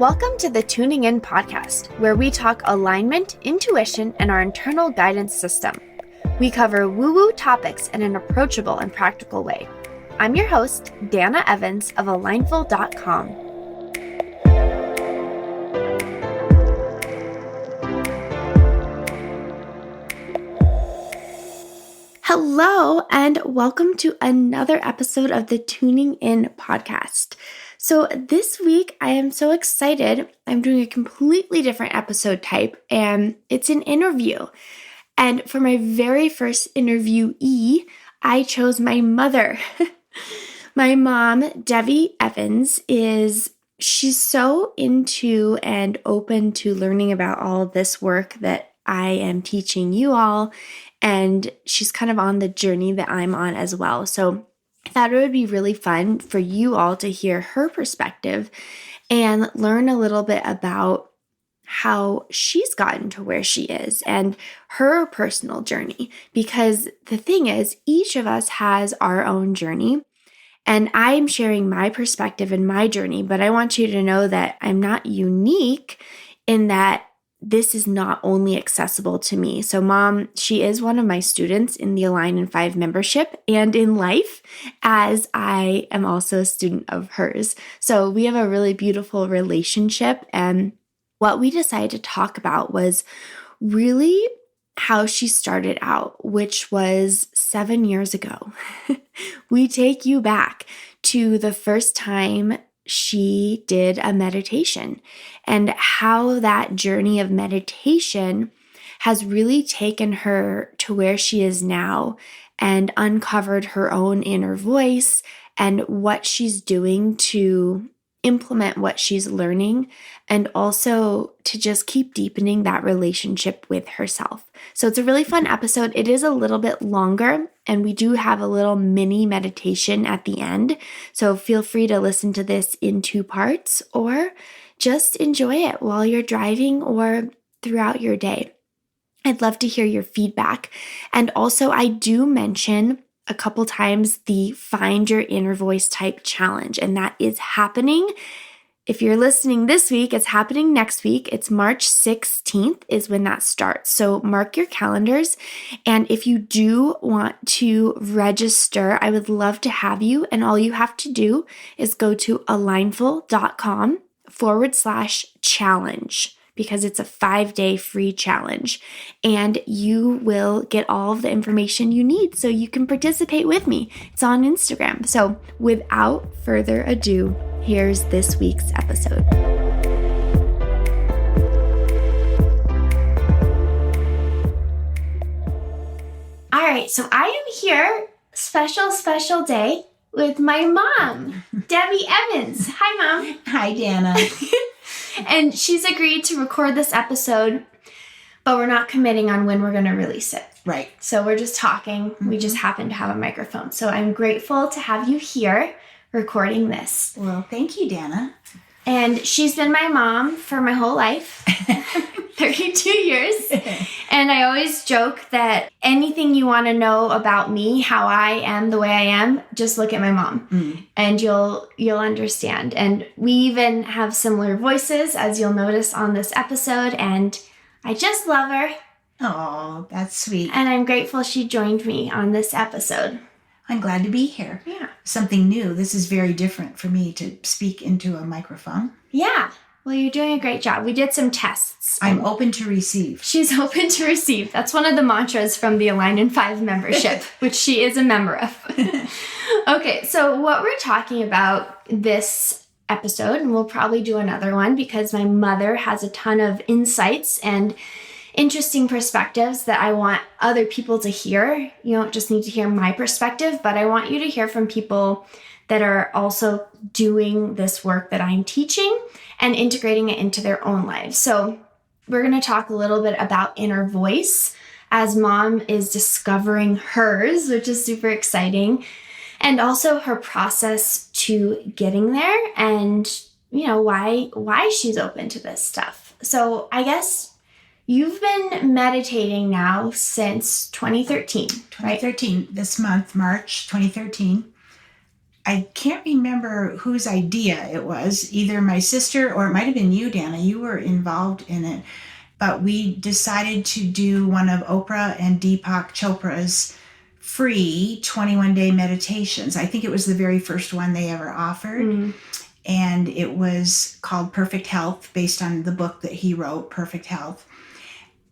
Welcome to the Tuning In podcast, where we talk alignment, intuition, and our internal guidance system. We cover woo-woo topics in an approachable and practical way. I'm your host, Dana Evans of Alignful.com. Hello, and welcome to another episode of the Tuning In podcast. So this week, I am so excited. I'm doing a completely different episode type, and it's an interview. And for my very first interviewee, I chose my mother. My mom, Debbie Evans, she's so into and open to learning about all of this work that I am teaching you all, and she's kind of on the journey that I'm on as well. So I thought it would be really fun for you all to hear her perspective and learn a little bit about how she's gotten to where she is and her personal journey. Because the thing is, each of us has our own journey, and I'm sharing my perspective and my journey, but I want you to know that I'm not unique in that this is not only accessible to me. So Mom, she is one of my students in the Align in 5 membership and in life, as I am also a student of hers. So we have a really beautiful relationship. And what we decided to talk about was really how she started out, which was 7 years ago. We take you back to the first time she did a meditation and how that journey of meditation has really taken her to where she is now and uncovered her own inner voice and what she's doing to implement what she's learning, and also to just keep deepening that relationship with herself. So it's a really fun episode. It is a little bit longer, and we do have a little mini meditation at the end. So feel free to listen to this in 2 parts or just enjoy it while you're driving or throughout your day. I'd love to hear your feedback. And also, I do mention a couple times the Find Your Inner Voice type challenge, and that is happening. If you're listening this week, it's happening next week. It's March 16th is when that starts. So mark your calendars. And if you do want to register, I would love to have you. And all you have to do is go to alignful.com/challenge. Because it's a 5-day free challenge, and you will get all of the information you need so you can participate with me. It's on Instagram. So without further ado, here's this week's episode. All right, so I am here, special day, with my mom, Debbie Evans. Hi, Mom. Hi, Dana. And she's agreed to record this episode, but we're not committing on when we're going to release it. Right. So we're just talking. Mm-hmm. We just happen to have a microphone. So I'm grateful to have you here recording this. Well, thank you, Dana. And she's been my mom for my whole life, 32 years. And I always joke that anything you want to know about me, how I am the way I am, just look at my mom and you'll understand. And we even have similar voices, as you'll notice on this episode. And I just love her. Oh, that's sweet. And I'm grateful she joined me on this episode. I'm glad to be here. Yeah. Something new. This is very different for me to speak into a microphone. Yeah. Well, you're doing a great job. We did some tests. I'm open to receive. She's open to receive. That's one of the mantras from the Align in 5 membership, which she is a member of. Okay, so what we're talking about this episode, and we'll probably do another one because my mother has a ton of insights and interesting perspectives that I want other people to hear. You don't just need to hear my perspective, but I want you to hear from people that are also doing this work that I'm teaching and integrating it into their own lives. So we're going to talk a little bit about inner voice as Mom is discovering hers, which is super exciting, and also her process to getting there and, you know, why she's open to this stuff. So I guess you've been meditating now since 2013, right? 2013, this month, March 2013. I can't remember whose idea it was, either my sister or it might have been you, Dana. You were involved in it. But we decided to do one of Oprah and Deepak Chopra's free 21-day meditations. I think it was the very first one they ever offered. Mm. And it was called Perfect Health, based on the book that he wrote, Perfect Health.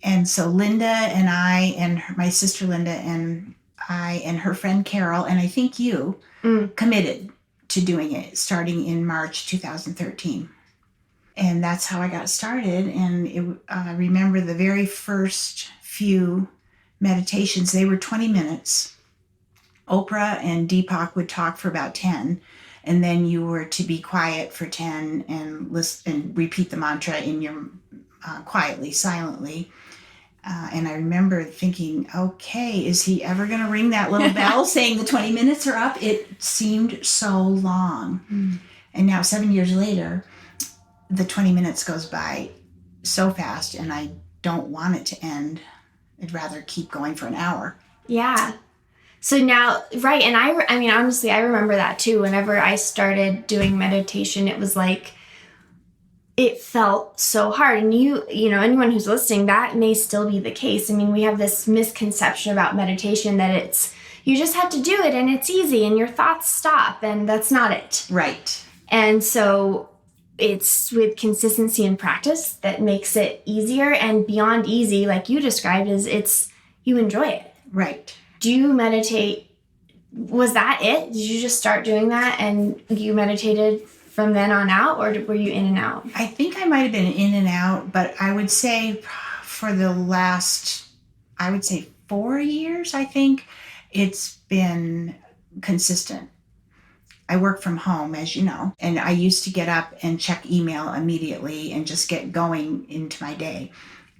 And so Linda and I and my sister Linda and I and her friend Carol, and I think you, committed to doing it starting in March 2013. And that's how I got started. And I remember the very first few meditations, they were 20 minutes. Oprah and Deepak would talk for about 10. And then you were to be quiet for 10 and listen and repeat the mantra in your quietly, silently. And I remember thinking, okay, is he ever going to ring that little bell saying the 20 minutes are up? It seemed so long. Mm. And now 7 years later, the 20 minutes goes by so fast, and I don't want it to end. I'd rather keep going for an hour. Yeah. So now, right, and I mean, honestly, I remember that too. Whenever I started doing meditation, it was like, it felt so hard. And you know, anyone who's listening, that may still be the case. I mean, we have this misconception about meditation that you just have to do it and it's easy and your thoughts stop, and that's not it. Right. And so it's with consistency and practice that makes it easier, and beyond easy, like you described, is you enjoy it. Right. Do you meditate? Was that it? Did you just start doing that and you meditated from then on out, or were you in and out? I think I might have been in and out, but I would say for the last, 4 years, I think it's been consistent. I work from home, as you know, and I used to get up and check email immediately and just get going into my day.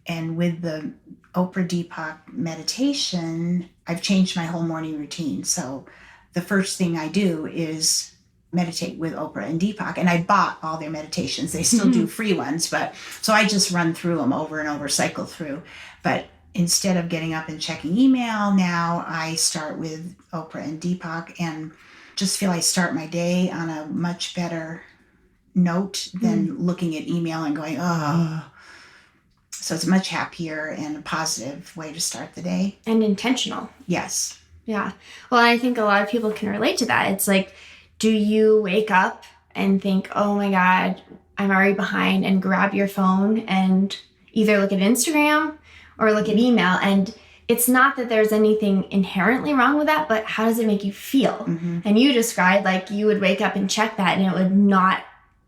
And with the Oprah Deepak meditation, I've changed my whole morning routine. So the first thing I do is meditate with Oprah and Deepak. And I bought all their meditations. They still do free ones, but so I just run through them over and over, cycle through. But instead of getting up and checking email, now I start with Oprah and Deepak and just feel I start my day on a much better note than looking at email and going, oh. So it's a much happier and a positive way to start the day. And intentional. Yes. Yeah. Well, I think a lot of people can relate to that. It's like, do you wake up and think, oh my God, I'm already behind, and grab your phone and either look at Instagram or look at email? And it's not that there's anything inherently wrong with that, but how does it make you feel? Mm-hmm. And you described like you would wake up and check that and it would not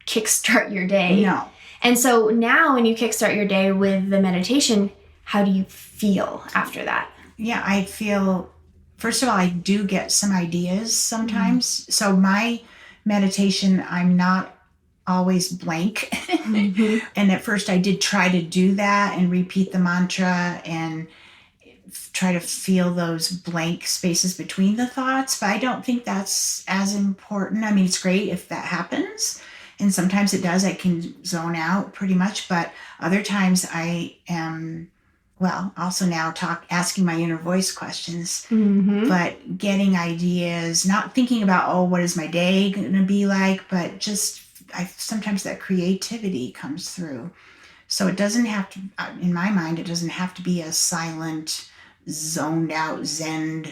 kickstart your day. No. And so now when you kickstart your day with the meditation, how do you feel after that? Yeah, I feel, first of all, I do get some ideas sometimes. Mm-hmm. So my meditation, I'm not always blank. Mm-hmm. And at first I did try to do that and repeat the mantra and try to feel those blank spaces between the thoughts, but I don't think that's as important. I mean, it's great if that happens, and sometimes it does. I can zone out pretty much, but other times I am, also now asking my inner voice questions, but getting ideas, not thinking about, what is my day going to be like, but just sometimes that creativity comes through. So it doesn't have to, in my mind, it doesn't have to be a silent, zoned out Zen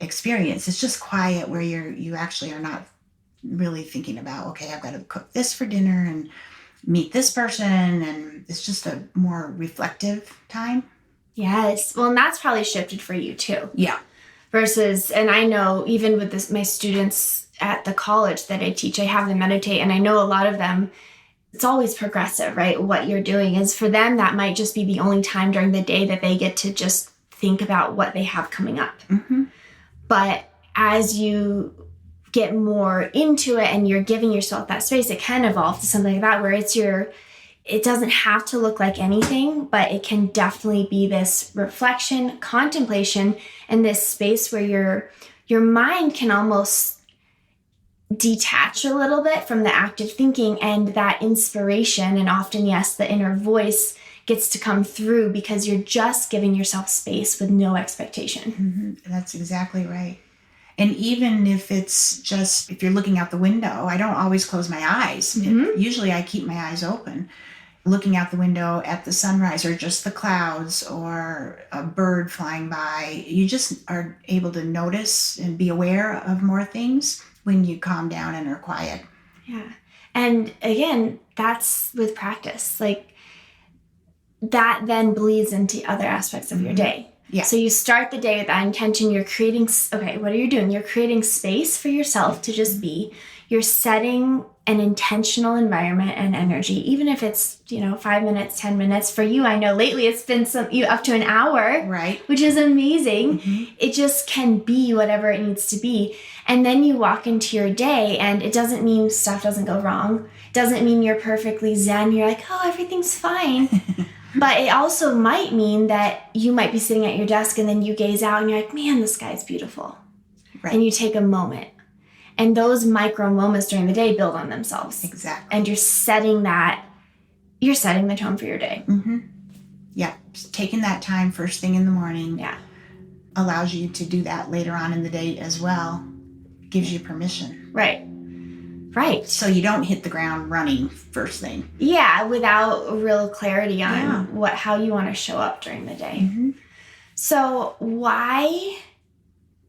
experience. It's just quiet where you actually are not really thinking about, okay, I've got to cook this for dinner and meet this person, and it's just a more reflective time. Yes. Well, and that's probably shifted for you too. Yeah. Versus, and I know even with my students at the college that I teach, I have them meditate, and I know a lot of them, it's always progressive, right? What you're doing is, for them, that might just be the only time during the day that they get to just think about what they have coming up. Mm-hmm. But as you get more into it and you're giving yourself that space, it can evolve to something like that, where it doesn't have to look like anything, but it can definitely be this reflection, contemplation, and this space where your mind can almost detach a little bit from the active thinking, and that inspiration, and often, yes, the inner voice gets to come through because you're just giving yourself space with no expectation. Mm-hmm. That's exactly right. And even if it's just, if you're looking out the window, I don't always close my eyes. Usually I keep my eyes open, looking out the window at the sunrise or just the clouds or a bird flying by. You just are able to notice and be aware of more things when you calm down and are quiet. Yeah. And again, that's with practice. Like that then bleeds into other aspects of your day. Yeah. So you start the day with that intention. You're creating, okay, what are you doing? You're creating space for yourself to just be. You're setting an intentional environment and energy, even if it's, 5 minutes, 10 minutes. For you, I know lately it's been up to an hour, right? Which is amazing. It just can be whatever it needs to be. And then you walk into your day, and it doesn't mean stuff doesn't go wrong. It doesn't mean you're perfectly zen. You're like, oh, everything's fine. But it also might mean that you might be sitting at your desk and then you gaze out and you're like, man, the sky's beautiful. Right. And you take a moment. And those micro moments during the day build on themselves. Exactly. And you're setting the tone for your day. Yeah. Taking that time first thing in the morning allows you to do that later on in the day as well. Gives you permission. Right. So you don't hit the ground running first thing. Yeah, without real clarity on how you want to show up during the day. So why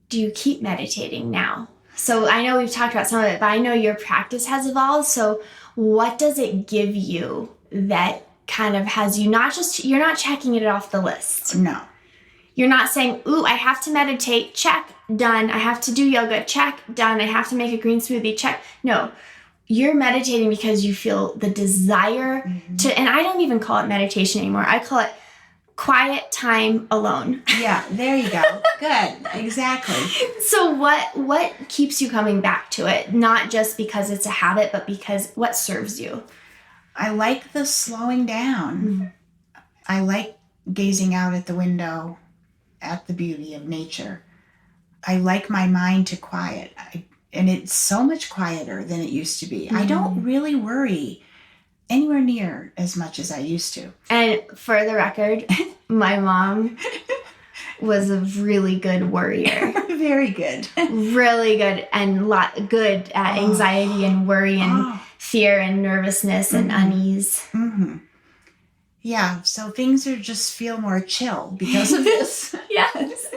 do you keep meditating now? So I know we've talked about some of it, but I know your practice has evolved. So what does it give you that kind of has you you're not checking it off the list? No. You're not saying, ooh, I have to meditate, check, done. I have to do yoga, check, done. I have to make a green smoothie, check. No, you're meditating because you feel the desire to, and I don't even call it meditation anymore. I call it quiet time alone. Yeah, there you go. Good, exactly. So what keeps you coming back to it? Not just because it's a habit, but because what serves you? I like the slowing down. I like gazing out at the window at the beauty of nature. I like my mind to quiet. And it's so much quieter than it used to be. I don't really worry anywhere near as much as I used to. And for the record, my mom was a really good worrier. Very good. Really good and good at anxiety and worry and fear and nervousness and unease. Yeah, so things feel more chill because of this. Yes.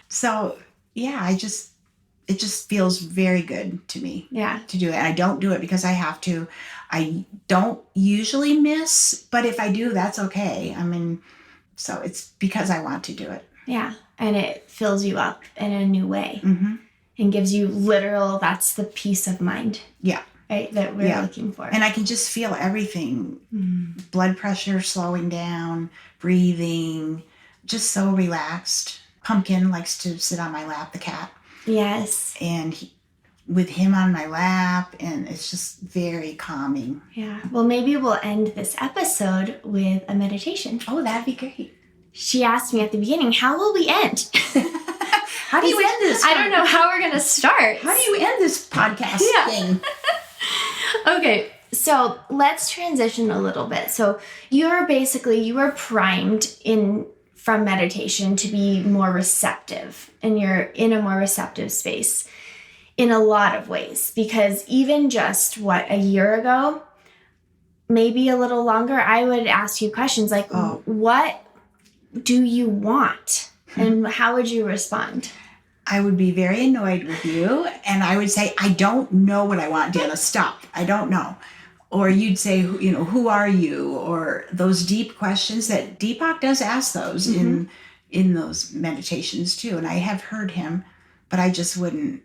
So, yeah, it just feels very good to me to do it. And I don't do it because I have to. I don't usually miss, but if I do, that's okay. So it's because I want to do it. Yeah, and it fills you up in a new way and gives you that's the peace of mind. Yeah. Right, that we're looking for. And I can just feel everything. Blood pressure slowing down, breathing, just so relaxed. Pumpkin likes to sit on my lap, the cat. Yes. And with him on my lap, and it's just very calming. Yeah. Well, maybe we'll end this episode with a meditation. Oh, that'd be great. She asked me at the beginning, how will we end? How do you end this? I don't know how we're going to start. How do you end this podcast thing? Okay, so let's transition a little bit. So you were primed from meditation to be more receptive, and you're in a more receptive space in a lot of ways, because even just a year ago, maybe a little longer, I would ask you questions like, what do you want? And how would you respond? I would be very annoyed with you, and I would say, I don't know what I want, Dana, stop. I don't know. Or you'd say, who are you? Or those deep questions that Deepak does ask those in those meditations too. And I have heard him, but I just wouldn't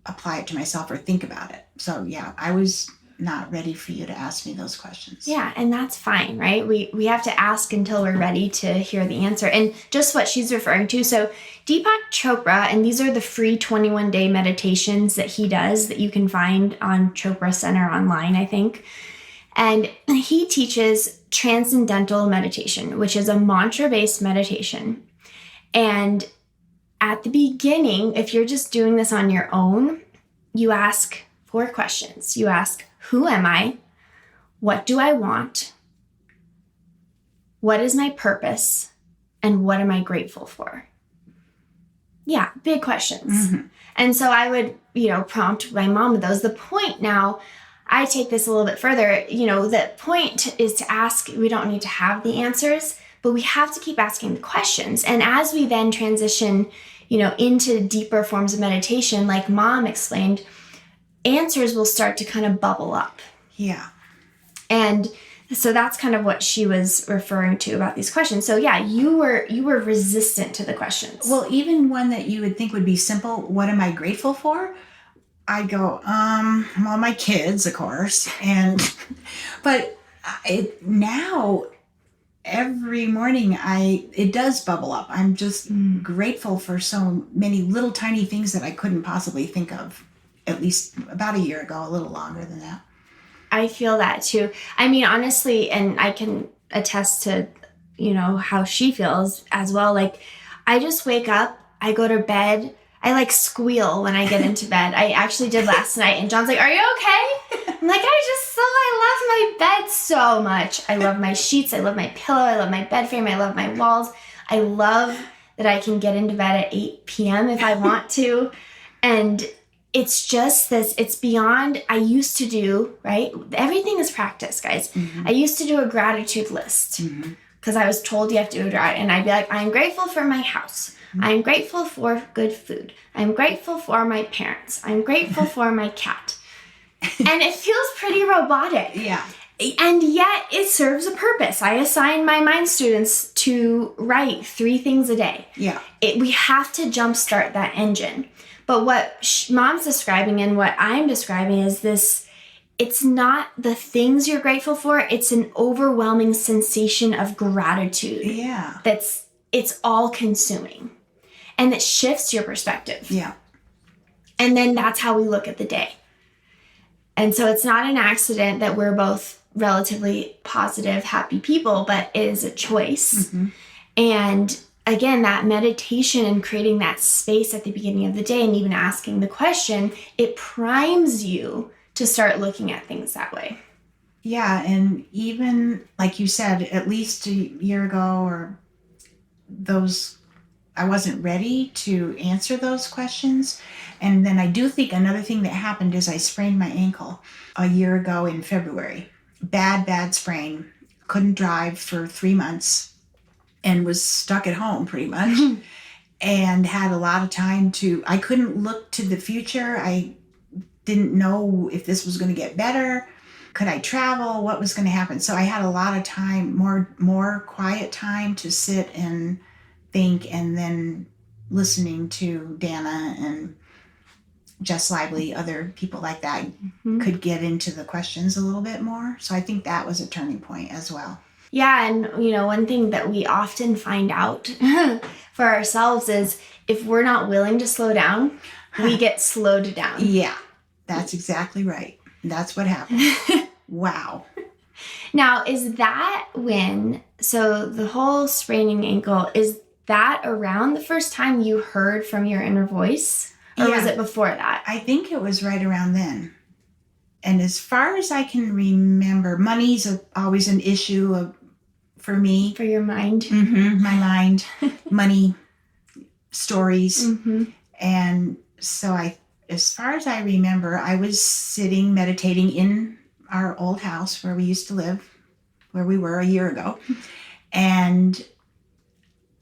apply it to myself or think about it. So yeah, I was not ready for you to ask me those questions. Yeah, and that's fine, right? We have to ask until we're ready to hear the answer. And just what she's referring to, so Deepak Chopra, and these are the free 21-day meditations that he does that you can find on Chopra Center online, I think. And he teaches transcendental meditation, which is a mantra-based meditation. And at the beginning, if you're just doing this on your own, you ask 4 questions. You ask, who am I? What do I want? What is my purpose? And what am I grateful for? Yeah, big questions. And so I would, prompt my mom with those. The point now, I take this a little bit further. The point is to ask. We don't need to have the answers, but we have to keep asking the questions. And as we then transition, into deeper forms of meditation, like Mom explained, answers will start to kind of bubble up. Yeah. And so that's kind of what she was referring to about these questions. So yeah, you were resistant to the questions. Well, even one that you would think would be simple, what am I grateful for? I go, well, my kids, of course. But now every morning it does bubble up. I'm just grateful for so many little tiny things that I couldn't possibly think of, at least about a year ago, a little longer than that. I feel that too. I mean, honestly, and I can attest to, how she feels as well. Like, I just wake up, I go to bed, I like squeal when I get into bed. I actually did last night, and John's like, "Are you okay?" I'm like, I love my bed so much. I love my sheets, I love my pillow, I love my bed frame, I love my walls. I love that I can get into bed at 8 p.m. if I want to. And it's just this, it's beyond, I used to do, right? Everything is practice, guys. I used to do a gratitude list because I was told you have to do it right. And I'd be like, I'm grateful for my house. I'm grateful for good food. I'm grateful for my parents. I'm grateful for my cat. And it feels pretty robotic. Yeah. And yet it serves a purpose. I assign my mind students to write 3 things a day. Yeah. We have to jumpstart that engine. But what Mom's describing and what I'm describing is this, it's not the things you're grateful for, it's an overwhelming sensation of gratitude. Yeah. It's all consuming. And it shifts your perspective. Yeah. And then that's how we look at the day. And so it's not an accident that we're both relatively positive, happy people, but it is a choice. And again, that meditation and creating that space at the beginning of the day and even asking the question, it primes you to start looking at things that way. Yeah. And even like you said, at least a year ago or I wasn't ready to answer those questions. And then I do think another thing that happened is I sprained my ankle a year ago in February. Bad sprain. Couldn't drive for 3 months and was stuck at home pretty much and had a lot of time I couldn't look to the future. I didn't know if this was going to get better. Could I travel? What was going to happen? So I had a lot of time, more quiet time to sit and think, and then listening to Dana and Jess Lively, other people like that could get into the questions a little bit more. So I think that was a turning point as well. Yeah, and one thing that we often find out for ourselves is if we're not willing to slow down, we get slowed down. Yeah, that's exactly right. That's what happened. Wow. Now, is that so the whole spraining ankle, is that around the first time you heard from your inner voice? Or was it before that? I think it was right around then. And as far as I can remember, money's always an issue for me. For your mind? My mind, money, stories. And so as far as I remember, I was sitting, meditating in our old house where we used to live, where we were a year ago. And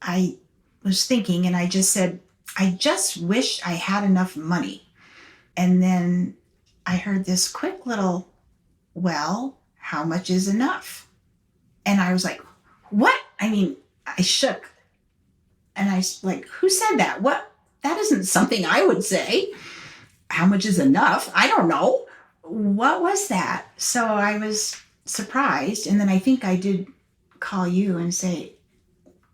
I was thinking, and I just said, I just wish I had enough money. And then I heard this quick little, well, how much is enough? And I was like, what? I mean, I shook. And I was like, who said that? What? That isn't something I would say. How much is enough? I don't know. What was that? So I was surprised. And then I think I did call you and say,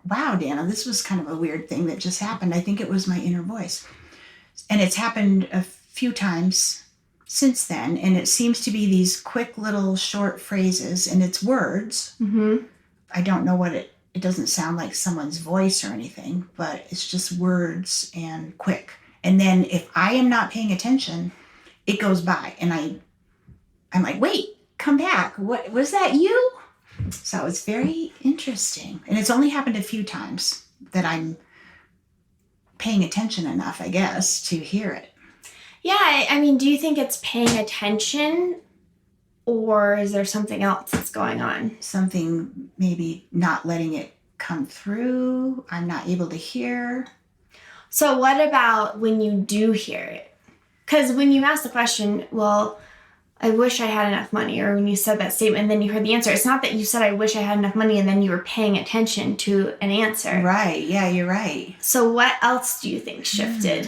wow, Dana, this was kind of a weird thing that just happened. I think it was my inner voice. And it's happened a few times since then. And it seems to be these quick little short phrases, and it's words. I don't know what it doesn't sound like someone's voice or anything, but it's just words and quick. And then if I am not paying attention, it goes by. And I'm like, wait, come back. What was that, you? So it's very interesting. And it's only happened a few times that I'm paying attention enough, I guess, to hear it. Yeah, I mean, do you think it's paying attention, or is there something else that's going on? Something maybe not letting it come through. I'm not able to hear. So what about when you do hear it? Because when you ask the question, well, I wish I had enough money, or when you said that statement and then you heard the answer, it's not that you said, I wish I had enough money, and then you were paying attention to an answer. Right. Yeah, you're right. So what else do you think shifted?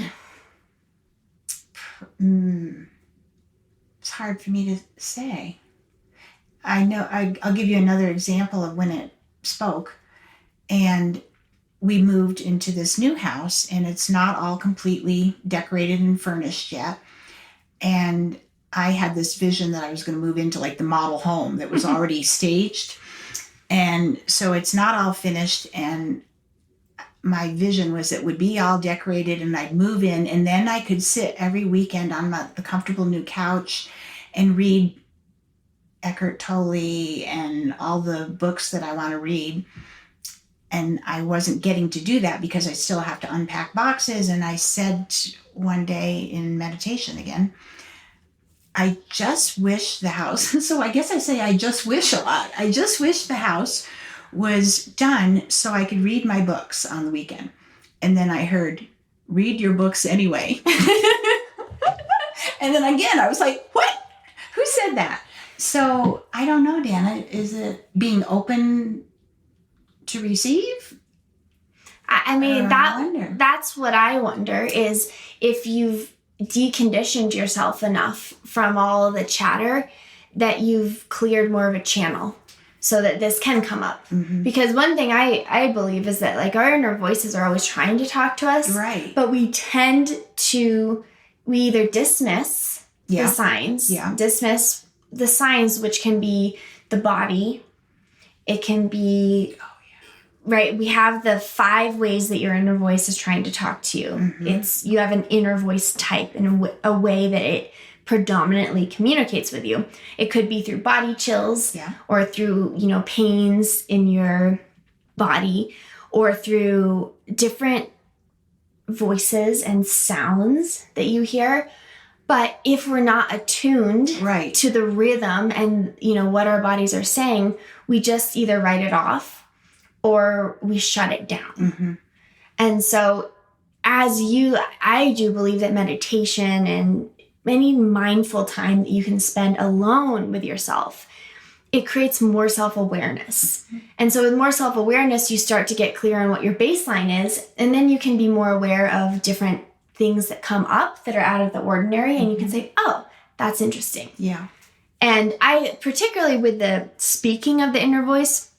It's hard for me to say. I know, I'll give you another example of when it spoke. And we moved into this new house, and it's not all completely decorated and furnished yet. And I had this vision that I was going to move into like the model home that was already staged. And so it's not all finished. And my vision was it would be all decorated, and I'd move in, and then I could sit every weekend on the comfortable new couch and read Eckhart Tolle and all the books that I want to read. And I wasn't getting to do that because I still have to unpack boxes. And I said one day in meditation again, I just wish the house, so I guess I say I just wish a lot. I just wish the house was done so I could read my books on the weekend. And then I heard, read your books anyway. And then again, I was like, what? Who said that? So I don't know, Dana. Is it being open to receive? I mean, that's what I wonder, is if you've deconditioned yourself enough from all the chatter that you've cleared more of a channel so that this can come up. Mm-hmm. Because one thing I believe is that like our inner voices are always trying to talk to us. Right. But we either dismiss the signs, dismiss the signs, which can be the body. It can be, right? We have the 5 ways that your inner voice is trying to talk to you. Mm-hmm. You have an inner voice type in a way that it predominantly communicates with you. It could be through body chills, or through, pains in your body, or through different voices and sounds that you hear. But if we're not attuned to the rhythm and, what our bodies are saying, we just either write it off or we shut it down. Mm-hmm. And so I do believe that meditation and any mindful time that you can spend alone with yourself, it creates more self-awareness. Mm-hmm. And so with more self-awareness, you start to get clear on what your baseline is, and then you can be more aware of different things that come up that are out of the ordinary, and you can say, oh, that's interesting. Yeah. And I, particularly with the speaking of the inner voice,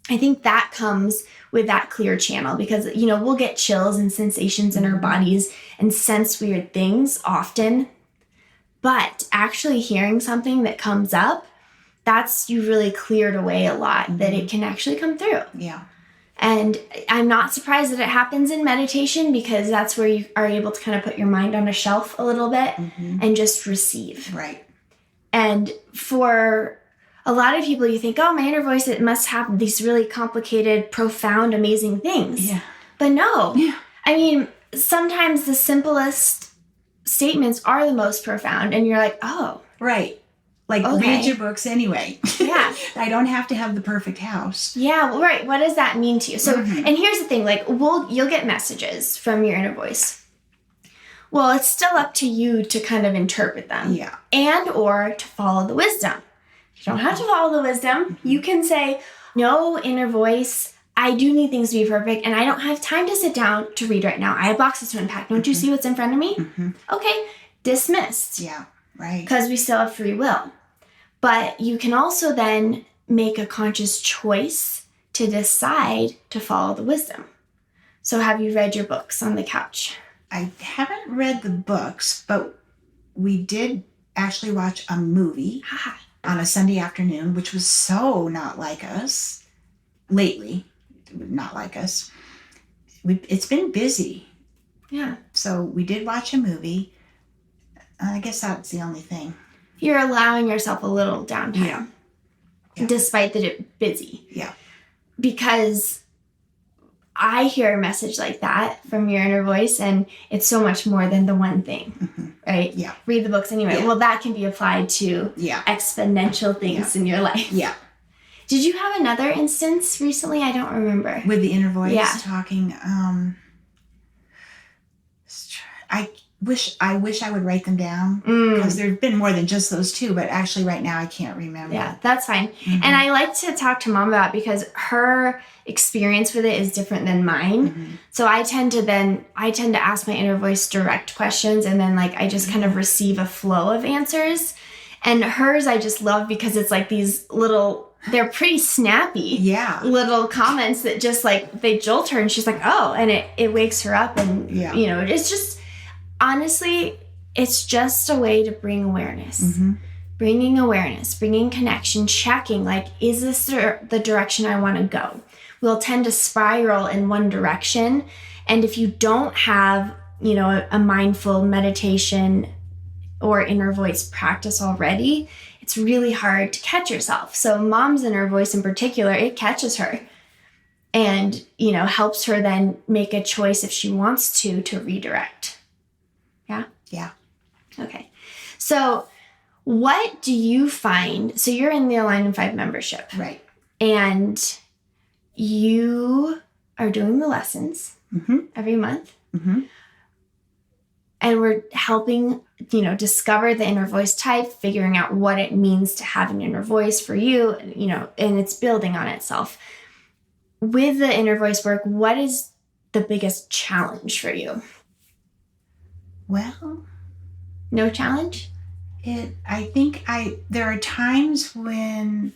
I think that comes with that clear channel because, we'll get chills and sensations in our bodies and sense weird things often. But actually hearing something that comes up, that's you really cleared away a lot, that it can actually come through. Yeah. And I'm not surprised that it happens in meditation because that's where you are able to kind of put your mind on a shelf a little bit and just receive. Right. And for a lot of people, you think, oh, my inner voice, it must have these really complicated, profound, amazing things. Yeah. But no. Yeah. I mean, sometimes the simplest statements are the most profound. And you're like, oh. Right. Like, read your books anyway. Yeah. I don't have to have the perfect house. Yeah, well, right. What does that mean to you? So, and here's the thing, like, you'll get messages from your inner voice. Well, it's still up to you to kind of interpret them. Yeah. And or to follow the wisdom. You don't have to follow the wisdom. You can say, no, inner voice, I do need things to be perfect, and I don't have time to sit down to read right now. I have boxes to unpack. Don't you see what's in front of me? Okay, dismissed. Yeah, right. Because we still have free will. But you can also then make a conscious choice to decide to follow the wisdom. So have you read your books on the couch? I haven't read the books, but we did actually watch a movie on a Sunday afternoon, which was so not like us. Lately, not like us. It's been busy. Yeah. So we did watch a movie. I guess that's the only thing. You're allowing yourself a little downtime, despite that it's busy. Yeah. Because I hear a message like that from your inner voice, and it's so much more than the one thing, right? Yeah. Read the books anyway. Yeah. Well, that can be applied to exponential things in your life. Yeah. Did you have another instance recently? I don't remember. With the inner voice Yeah. talking. I wish I would write them down because there have been more than just those two, but actually right now I can't remember. Yeah, that's fine. Mm-hmm. And I like to talk to Mom about it because her experience with it is different than mine. Mm-hmm. So I tend to ask my inner voice direct questions, and then like I just kind of receive a flow of answers. And hers I just love because it's like these little, they're pretty snappy little comments that just like they jolt her, and she's like, oh, and it wakes her up. And you know, it's just, honestly, it's just a way to bring awareness. Mm-hmm. Bringing awareness, bringing connection, checking, like, is this the direction I want to go? We'll tend to spiral in one direction. And if you don't have, you know, a mindful meditation or inner voice practice already, it's really hard to catch yourself. So Mom's inner voice in particular, it catches her and, you know, helps her then make a choice if she wants to redirect. Yeah? Yeah. Okay. So what do you find? So you're in the Align in 5 membership. Right. And you are doing the lessons every month. Mm-hmm. And we're helping, you know, discover the inner voice type, figuring out what it means to have an inner voice for you, you know, and it's building on itself. With the inner voice work, what is the biggest challenge for you? Well, no challenge? I think there are times when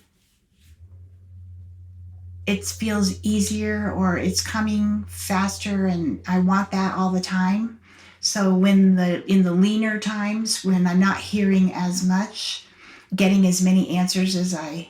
it feels easier or it's coming faster, and I want that all the time. So in the leaner times when I'm not hearing as much, getting as many answers as I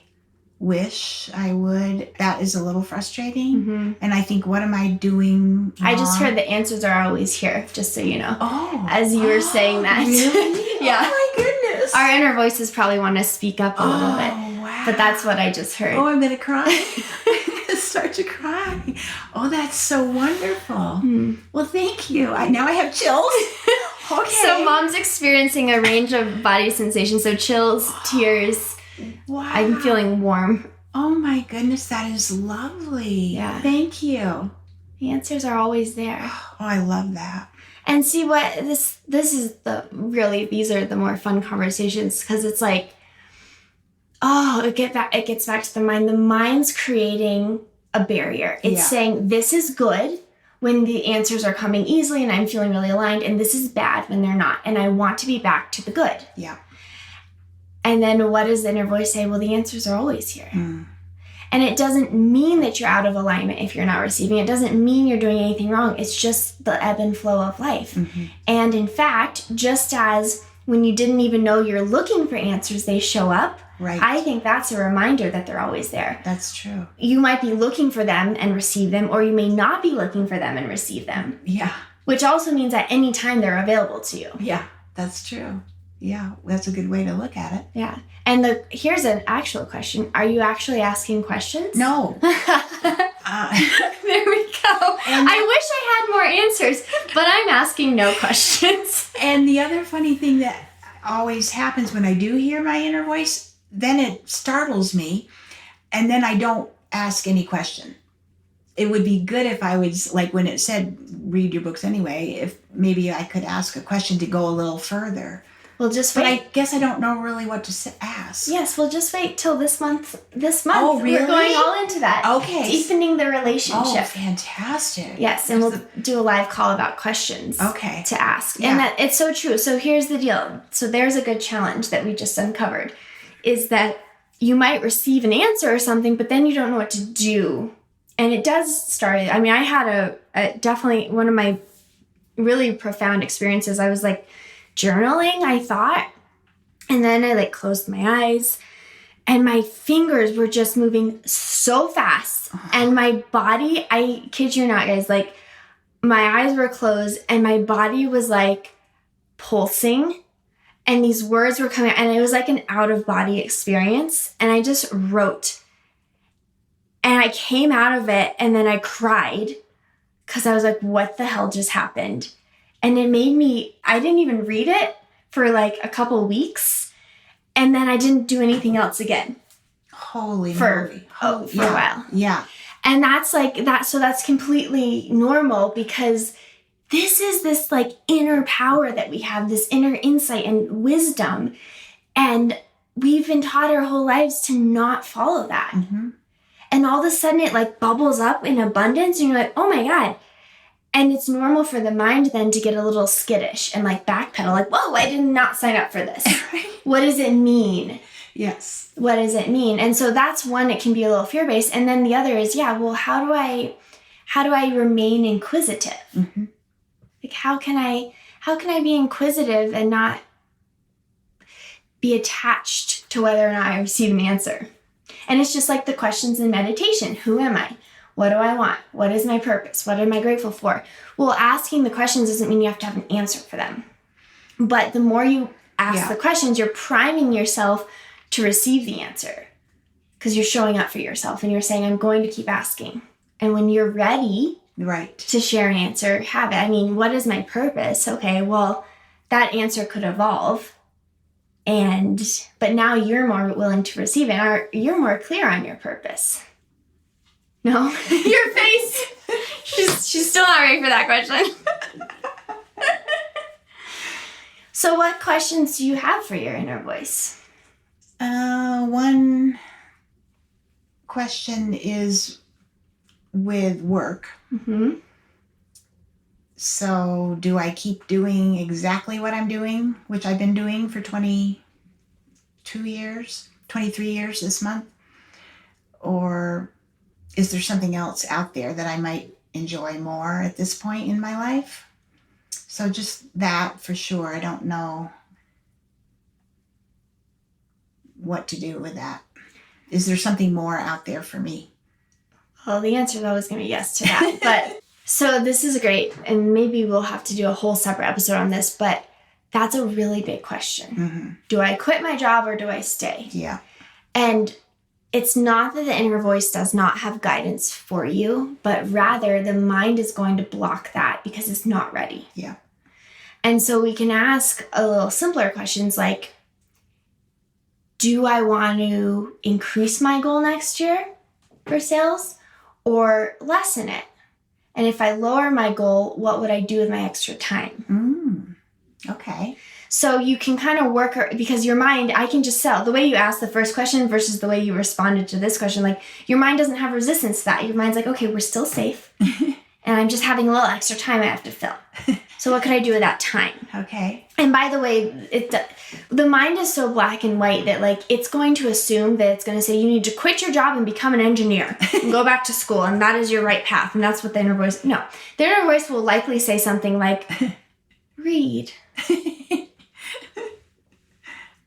wish I would, that is a little frustrating. Mm-hmm. And I think, what am I doing wrong? I just heard the answers are always here, just so you know. Oh. As you were saying that. Really? Yeah. Oh my goodness. Our inner voices probably want to speak up a little bit. Wow. But that's what I just heard. Oh, I'm going to cry. I'm going to start to cry. Oh, that's so wonderful. Well, thank you. Now I have chills. Okay. So Mom's experiencing a range of body sensations. So chills, tears. Wow. I'm feeling warm. Oh my goodness, that is lovely. Yeah. Thank you. The answers are always there. Oh, I love that. And see what this is these are the more fun conversations, because it's like, it gets back to the mind. The mind's creating a barrier. It's saying this is good when the answers are coming easily and I'm feeling really aligned, and this is bad when they're not, and I want to be back to the good. Yeah. And then what does the inner voice say? Well, the answers are always here. And it doesn't mean that you're out of alignment if you're not receiving. It doesn't mean you're doing anything wrong. It's just the ebb and flow of life. Mm-hmm. And in fact, just as when you didn't even know you're looking for answers, they show up. Right. I think that's a reminder that they're always there. That's true. You might be looking for them and receive them, or you may not be looking for them and receive them. Yeah. Which also means at any time they're available to you. Yeah, that's true. Yeah, that's a good way to look at it. Yeah. And here's an actual question. Are you actually asking questions? No. There we go. I wish I had more answers, but I'm asking no questions. And the other funny thing that always happens when I do hear my inner voice, then it startles me, and then I don't ask any question. It would be good if I would, like when it said read your books anyway, if maybe I could ask a question to go a little further. Well, just wait. But I guess I don't know really what to ask. Yes, well, just wait till this month. Oh, really? We're going all into that. Okay. Deepening the relationship. Oh, fantastic. Yes, and we'll do a live call about questions to ask. Yeah. And that it's so true. So here's the deal. So there's a good challenge that we just uncovered, is that you might receive an answer or something, but then you don't know what to do. And it does start, I mean, I had a definitely one of my really profound experiences. I was like, journaling, I thought, and then I closed my eyes and my fingers were just moving so fast, and my body, I kid you not, guys, my eyes were closed and my body was pulsing, and these words were coming, and it was like an out of body experience. And I just wrote, and I came out of it, and then I cried because I was like, what the hell just happened? And it made me, I didn't even read it for like a couple of weeks. And then I didn't do anything else again. Holy for moly. a while. Yeah. And that's like that. So that's completely normal, because this is this like inner power that we have, this inner insight and wisdom. And we've been taught our whole lives to not follow that. Mm-hmm. And all of a sudden it like bubbles up in abundance and you're like, oh my God. And it's normal for the mind then to get a little skittish and like backpedal, like, whoa, I did not sign up for this. What does it mean? Yes. What does it mean? And so that's one, it can be a little fear-based. And then the other is, yeah, well, how do I remain inquisitive? Mm-hmm. Like, how can I be inquisitive and not be attached to whether or not I receive an answer? And it's just like the questions in meditation. Who am I? What do I want? What is my purpose? What am I grateful for? Well, asking the questions doesn't mean you have to have an answer for them. But the more you ask the questions, you're priming yourself to receive the answer, because you're showing up for yourself and you're saying, I'm going to keep asking. And when you're ready to share an answer, have it. I mean, what is my purpose? Okay, well, that answer could evolve. But now you're more willing to receive it. Or you're more clear on your purpose. No? Your face. She's still not ready for that question. So what questions do you have for your inner voice? One question is with work. Mm-hmm. So do I keep doing exactly what I'm doing, which I've been doing for 22 years, 23 years this month? Or is there something else out there that I might enjoy more at this point in my life? So just that for sure. I don't know what to do with that. Is there something more out there for me? Well, the answer is always going to be yes to that. But so this is great. And maybe we'll have to do a whole separate episode on this, but that's a really big question. Mm-hmm. Do I quit my job or do I stay? Yeah. And it's not that the inner voice does not have guidance for you, but rather the mind is going to block that because it's not ready. Yeah. And so we can ask a little simpler questions like, do I want to increase my goal next year for sales or lessen it? And if I lower my goal, what would I do with my extra time? Okay. So you can kind of work, because your mind, I can just tell the way you asked the first question versus the way you responded to this question, like your mind doesn't have resistance to that. Your mind's like, okay, we're still safe. And I'm just having a little extra time I have to fill. So what could I do with that time? Okay. And by the way, the mind is so black and white that like it's going to assume that it's going to say you need to quit your job and become an engineer and go back to school, and that is your right path. And that's what the inner voice. No, the inner voice will likely say something like, read,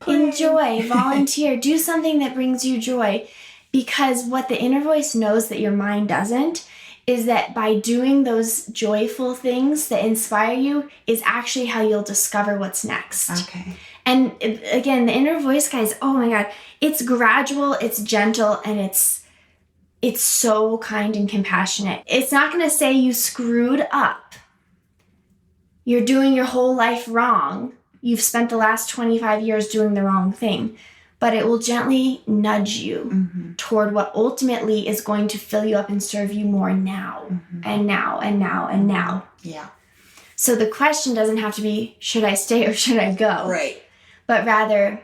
enjoy, volunteer, do something that brings you joy. Because what the inner voice knows that your mind doesn't is that by doing those joyful things that inspire you is actually how you'll discover what's next. Okay. And again, the inner voice, guys, oh my God, it's gradual, it's gentle, and it's so kind and compassionate. It's not going to say you screwed up. You're doing your whole life wrong. You've spent the last 25 years doing the wrong thing. But it will gently nudge you toward what ultimately is going to fill you up and serve you more now, and now, and now, and now. Yeah. So the question doesn't have to be, should I stay or should I go? Right. But rather,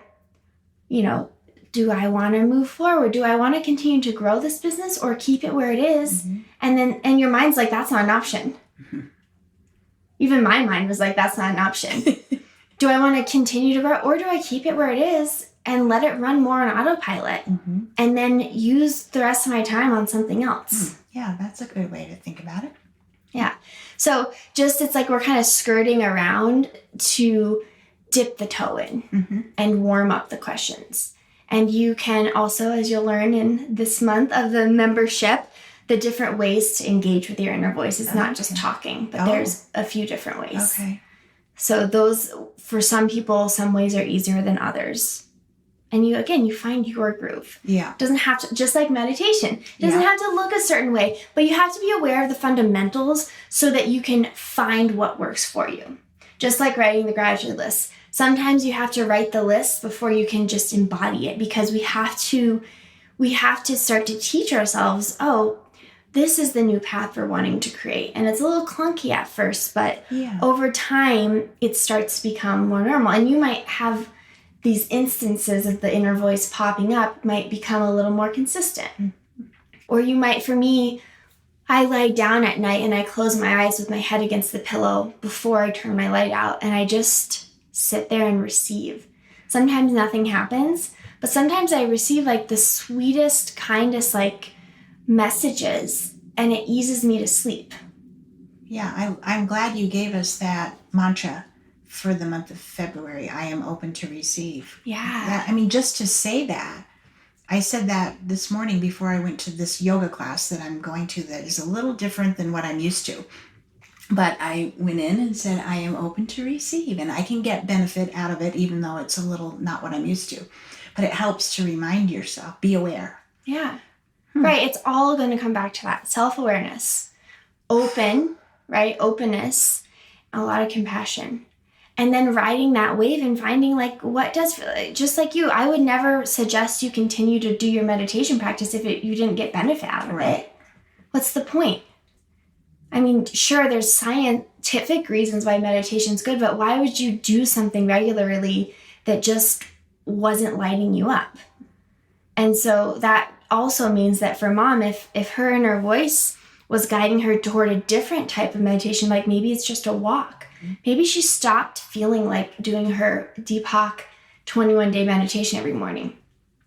do I want to move forward? Do I want to continue to grow this business or keep it where it is? And your mind's like, that's not an option. Even my mind was like, that's not an option. Do I want to continue to grow, or do I keep it where it is and let it run more on autopilot and then use the rest of my time on something else? Yeah, that's a good way to think about it. Yeah. So it's like we're kind of skirting around to dip the toe in and warm up the questions. And you can also, as you'll learn in this month of the membership, the different ways to engage with your inner voice. It's not just talking, but there's a few different ways. Okay. So those, for some people, some ways are easier than others. And you find your groove. Yeah. It doesn't have to, just like meditation, it doesn't have to look a certain way, but you have to be aware of the fundamentals so that you can find what works for you. Just like writing the gratitude list. Sometimes you have to write the list before you can just embody it, because we have to start to teach ourselves, oh, this is the new path we're wanting to create. And it's a little clunky at first, but over time, it starts to become more normal. And you might have these instances of the inner voice popping up might become a little more consistent. Mm-hmm. Or you might, for me, I lie down at night and I close my eyes with my head against the pillow before I turn my light out. And I just sit there and receive. Sometimes nothing happens, but sometimes I receive like the sweetest, kindest like messages, and it eases me to sleep. Yeah, I'm glad you gave us that mantra for the month of February. I am open to receive. Yeah. Just to say that, I said that this morning before I went to this yoga class that I'm going to that is a little different than what I'm used to. But I went in and said, I am open to receive, and I can get benefit out of it, even though it's a little not what I'm used to. But it helps to remind yourself, be aware. Yeah. Right. It's all going to come back to that self-awareness, open, right? Openness, a lot of compassion. And then riding that wave and finding like what does, just like you, I would never suggest you continue to do your meditation practice if you didn't get benefit out of it. What's the point? I mean, sure, there's scientific reasons why meditation's good, but why would you do something regularly that just wasn't lighting you up? And so that also means that for Mom, if her inner voice was guiding her toward a different type of meditation, like maybe it's just a walk. Maybe she stopped feeling like doing her Deepak 21-day meditation every morning.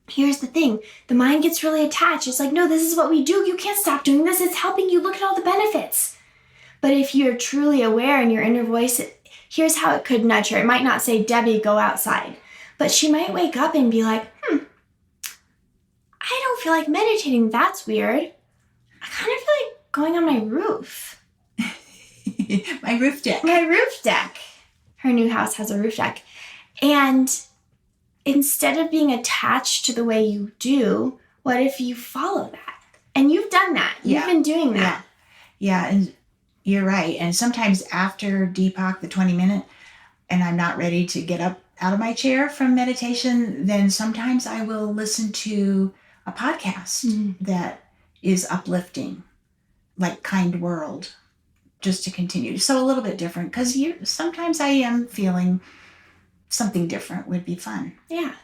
Here's the thing. The mind gets really attached. It's like, no, this is what we do. You can't stop doing this. It's helping you. Look at all the benefits. But if you're truly aware in your inner voice, here's how it could nudge her. It might not say, Debbie, go outside. But she might wake up and be like, I don't feel like meditating. That's weird. I kind of feel like going on my roof. My roof deck. Her new house has a roof deck. And instead of being attached to the way you do, what if you follow that? And you've done that. You've been doing that. Yeah, and you're right. And sometimes after Deepak, the 20-minute, and I'm not ready to get up out of my chair from meditation, then sometimes I will listen to a podcast that is uplifting, like Kind World, just to continue. So a little bit different, because sometimes I am feeling something different would be fun. Yeah.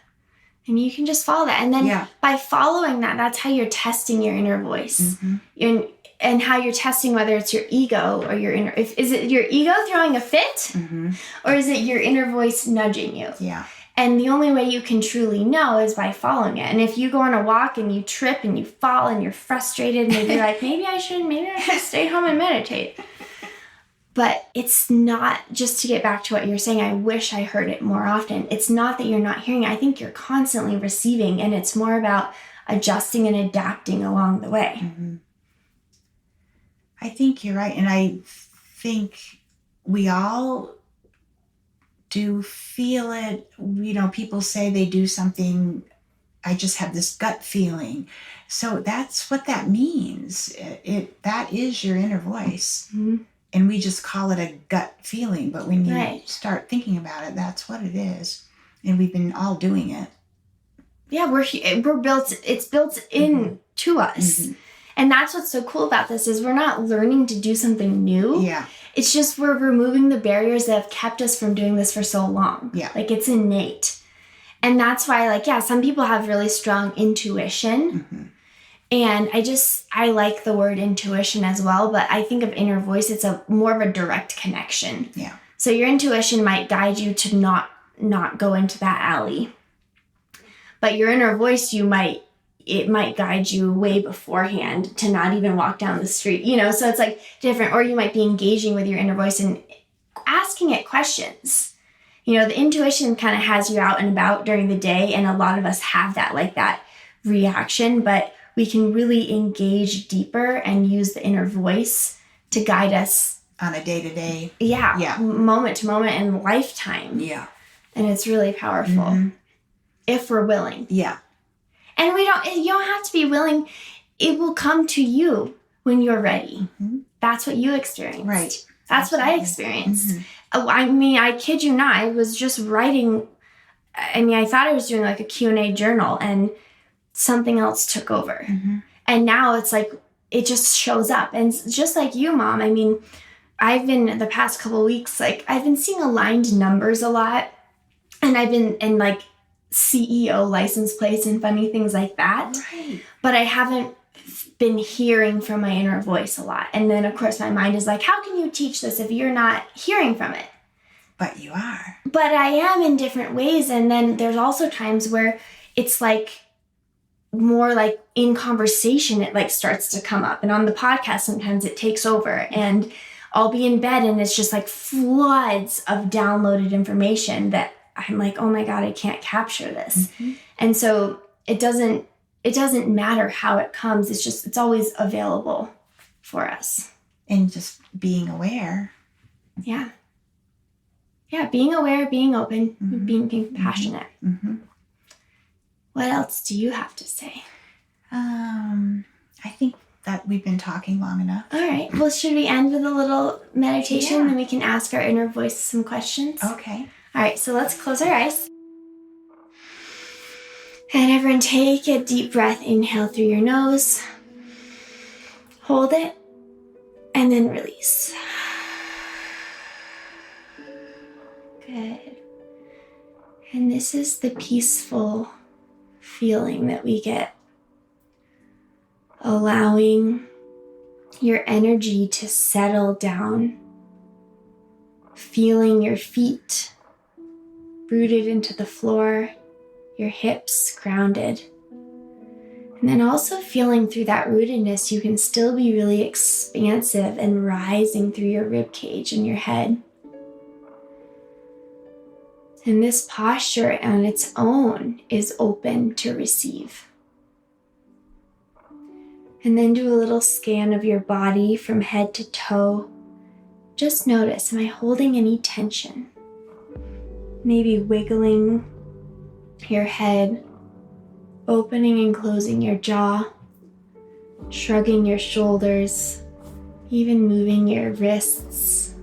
And you can just follow that. And then by following that, that's how you're testing your inner voice. Mm-hmm. And how you're testing whether it's your ego or your inner... Is it your ego throwing a fit? Mm-hmm. Or is it your inner voice nudging you? Yeah. And the only way you can truly know is by following it. And if you go on a walk and you trip and you fall and you're frustrated, maybe like, maybe I should stay home and meditate. But it's not, just to get back to what you're saying, I wish I heard it more often. It's not that you're not hearing it. I think you're constantly receiving, and it's more about adjusting and adapting along the way. Mm-hmm. I think you're right. And I think we all do feel it. People say they do something, I just have this gut feeling. So that's what that means. That is your inner voice. Mm-hmm. And we just call it a gut feeling. But when you start thinking about it, that's what it is. And we've been all doing it. Yeah, we're built, it's built into us. Mm-hmm. And that's what's so cool about this is we're not learning to do something new. Yeah. It's just we're removing the barriers that have kept us from doing this for so long. Yeah. Like it's innate. And that's why some people have really strong intuition. Mm-hmm. And I like the word intuition as well, but I think of inner voice, it's more of a direct connection. Yeah. So your intuition might guide you to not go into that alley. But your inner voice, it might guide you way beforehand to not even walk down the street, so it's like different. Or you might be engaging with your inner voice and asking it questions. The intuition kind of has you out and about during the day, and a lot of us have that reaction, but we can really engage deeper and use the inner voice to guide us on a day-to-day. Yeah. Moment to moment and lifetime. Yeah. And it's really powerful. Mm-hmm. if we're willing. Yeah. And you don't have to be willing. It will come to you when you're ready. Mm-hmm. That's what you experienced. Right. That's Absolutely. what I experienced. Mm-hmm. I mean, I kid you not, I was just writing. I mean, I thought I was doing like a Q&A journal, and something else took over. Mm-hmm. And now it's like, it just shows up. And just like you, Mom, I mean, I've been the past couple of weeks, like I've been seeing aligned numbers a lot. And I've been in like CEO license plates and funny things like that. Right. But I haven't been hearing from my inner voice a lot. And then of course my mind is like, how can you teach this if you're not hearing from it? But you are. But I am in different ways. And then there's also times where it's like more like in conversation, it like starts to come up. And on the podcast, sometimes it takes over, and I'll be in bed and it's just like floods of downloaded information that I'm like, oh my God, I can't capture this. Mm-hmm. And so it doesn't matter how it comes. It's always available for us. And just being aware. Yeah. Yeah. Being aware, being open, Mm-hmm. being compassionate. Mm-hmm. What else do you have to say? I think that we've been talking long enough. All right. Well, should we end with a little meditation? Yeah. Then we can ask our inner voice some questions. Okay. All right. So let's close our eyes. And everyone take a deep breath. Inhale through your nose. Hold it. And then release. Good. And this is the peaceful feeling that we get. Allowing your energy to settle down. Feeling your feet rooted into the floor. Your hips grounded. And then also feeling through that rootedness, you can still be really expansive and rising through your rib cage and your head. And this posture on its own is open to receive. And then do a little scan of your body from head to toe. Just notice, am I holding any tension? Maybe wiggling your head, opening and closing your jaw, shrugging your shoulders, even moving your wrists,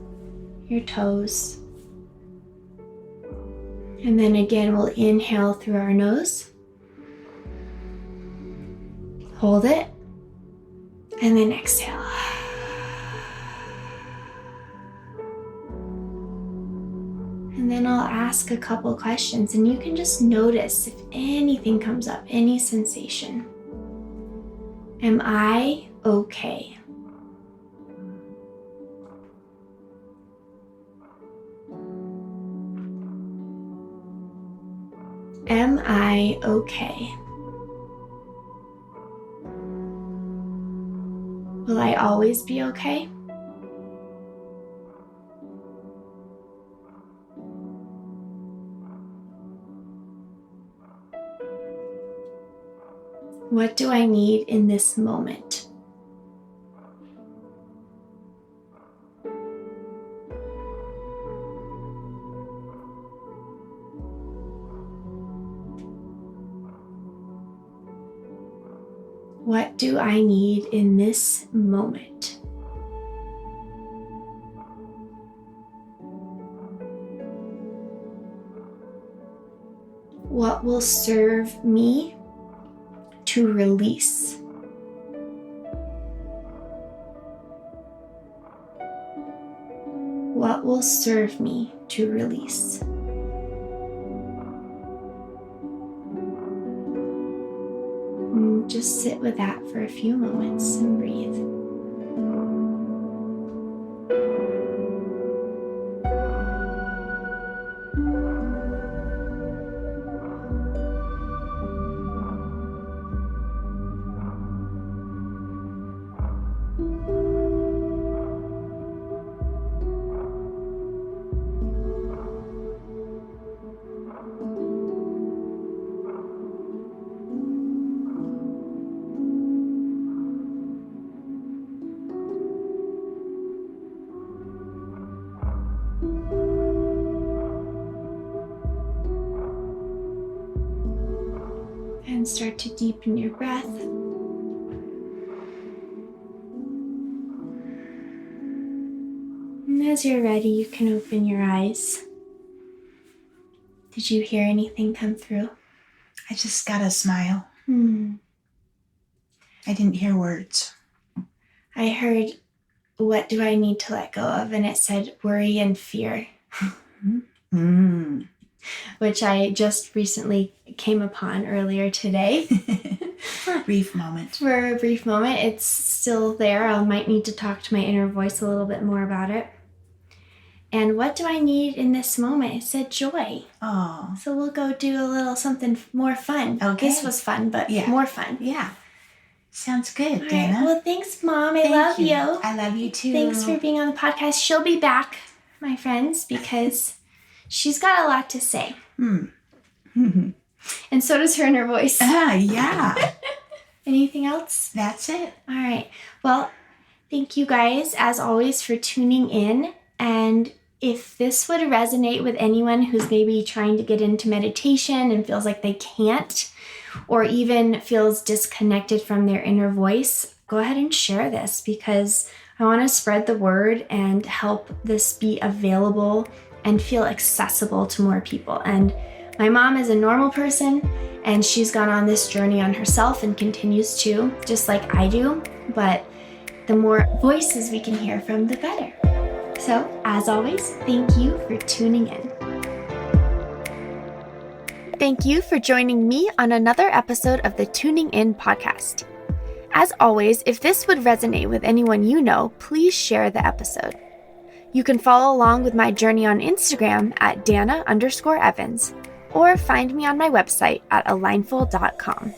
your toes. And then again, we'll inhale through our nose, hold it, and then exhale. And then I'll ask a couple questions, and you can just notice if anything comes up, any sensation. Am I okay? Am I okay? Will I always be okay? What do I need in this moment? What do I need in this moment? What will serve me to release? What will serve me to release? And just sit with that for a few moments and breathe. can start to deepen your breath. And as you're ready, you can open your eyes. Did you hear anything come through? I just got a smile. I didn't hear words. I heard, what do I need to let go of? And it said worry and fear, which I just recently came upon earlier today. For a brief moment. For a brief moment. It's still there. I might need to talk to my inner voice a little bit more about it. And what do I need in this moment? It said joy. Oh. So we'll go do a little something more fun. Okay. This was fun, but more fun. Yeah. Sounds good, All Dana. right. Well, thanks, Mom. I love you. I love you too. Thanks for being on the podcast. She'll be back, my friends, because she's got a lot to say. And so does her inner voice. Yeah. Anything else? That's it. All right. Well, thank you guys, as always, for tuning in. And if this would resonate with anyone who's maybe trying to get into meditation and feels like they can't, or even feels disconnected from their inner voice, go ahead and share this, because I want to spread the word and help this be available and feel accessible to more people. And my mom is a normal person, and she's gone on this journey on herself and continues to, just like I do. But the more voices we can hear from, the better. So, as always, thank you for tuning in. Thank you for joining me on another episode of the Tuning In podcast. As always, if this would resonate with anyone you know, please share the episode. You can follow along with my journey on Instagram at Dana_Evans, or find me on my website at alignful.com.